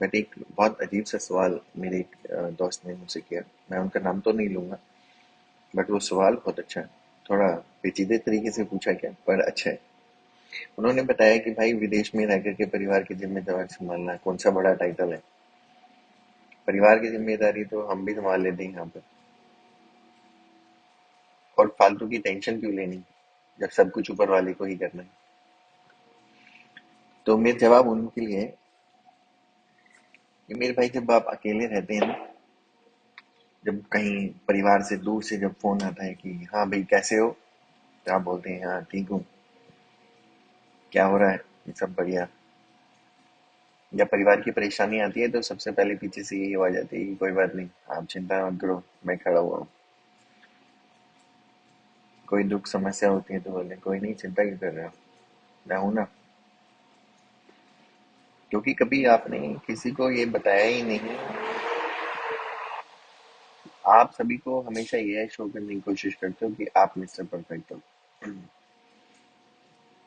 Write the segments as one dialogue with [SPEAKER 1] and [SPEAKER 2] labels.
[SPEAKER 1] But एक बहुत अजीब सा सवाल मेरे एक दोस्त ने मुझसे किया। मैं उनका नाम तो नहीं लूंगा, बट वो सवाल बहुत अच्छा है। थोड़ा पेचीदे तरीके से पूछा क्या, पर अच्छा है। उन्होंने बताया कि भाई, विदेश में रहकर के परिवार की जिम्मेदारी संभालना कौन सा बड़ा टाइटल है। परिवार की जिम्मेदारी तो हम भी संभाल लेते हैं यहाँ पर, और फालतू की टेंशन क्यों लेनी जब सब कुछ ऊपर वाले को ही करना है। तो मेरा जवाब उनके लिए है कि मेरे भाई, जब आप अकेले रहते हैं ना, जब कहीं परिवार से दूर से जब फोन आता है कि हाँ भाई कैसे हो, तो आप बोलते हैं हाँ ठीक हूँ, क्या हो रहा है, ये सब बढ़िया। जब परिवार की परेशानी आती है तो सबसे पहले पीछे से यही आवाज आती है कि कोई बात नहीं, आप चिंता मत करो, मैं खड़ा हुआ हूँ। कोई दुख समस्या होती है तो बोले कोई नहीं, चिंता क्यों कर रहे हो, मैं हूं ना। क्योंकि कभी आपने किसी को ये बताया ही नहीं। आप सभी को हमेशा ये शो करने की कोशिश करते हो कि आप मिस्टर परफेक्ट हो,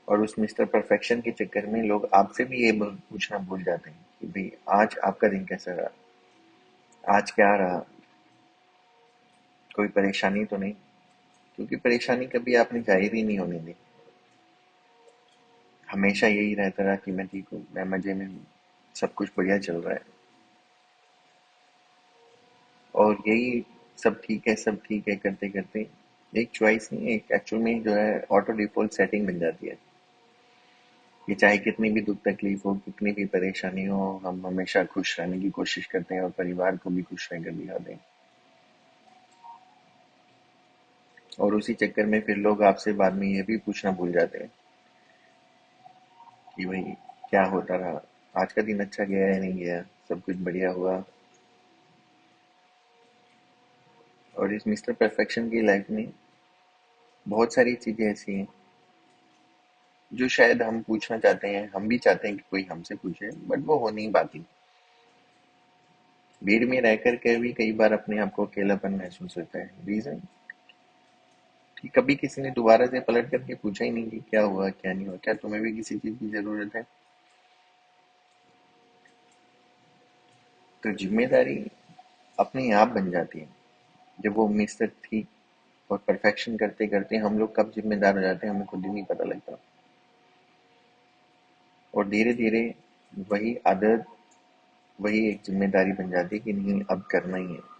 [SPEAKER 1] और उस मिस्टर परफेक्शन के चक्कर में लोग आपसे भी ये पूछना भूल जाते हैं कि भाई आज आपका दिन कैसा रहा, आज क्या रहा, कोई परेशानी तो नहीं। क्योंकि परेशानी कभी आपने जाहिर ही नहीं होने दी। हमेशा यही रहता रहा कि मैं ठीक हूँ, मैं मजे में हूँ, सब कुछ बढ़िया चल रहा है। और यही सब ठीक है करते करते एक चॉइस नहीं, एक एक्चुअल में जो है ऑटो डिफॉल्ट सेटिंग बन जाती है कि चाहे कितनी भी दुख तकलीफ हो, कितनी भी परेशानी हो, हम हमेशा खुश रहने की कोशिश करते हैं और परिवार को भी खुश रहकर दिखाते हैं। और उसी चक्कर में फिर लोग आपसे बाद में ये भी पूछना भूल जाते हैं कि भाई क्या होता रहा, आज का दिन अच्छा गया या नहीं गया, सब कुछ बढ़िया हुआ। और इस मिस्टर परफेक्शन की लाइफ में बहुत सारी चीजें ऐसी हैं जो शायद हम पूछना चाहते हैं, हम भी चाहते हैं कि कोई हमसे पूछे, बट वो हो नहीं पाती। भीड़ में रह कर के भी कई बार अपने आप को अकेलापन महसूस होता है। रीजन कि कभी किसी ने दोबारा से पलट करके पूछा ही नहीं कि क्या हुआ क्या नहीं हुआ, क्या तुम्हें भी किसी चीज की जरूरत है। तो जिम्मेदारी अपने आप बन जाती है जब वो मिस्टर ठीक और परफेक्शन करते करते हम लोग कब जिम्मेदार हो जाते हैं, हमें खुद ही नहीं पता लगता। और धीरे धीरे वही आदत, वही एक जिम्मेदारी बन जाती है कि नहीं अब करना ही है।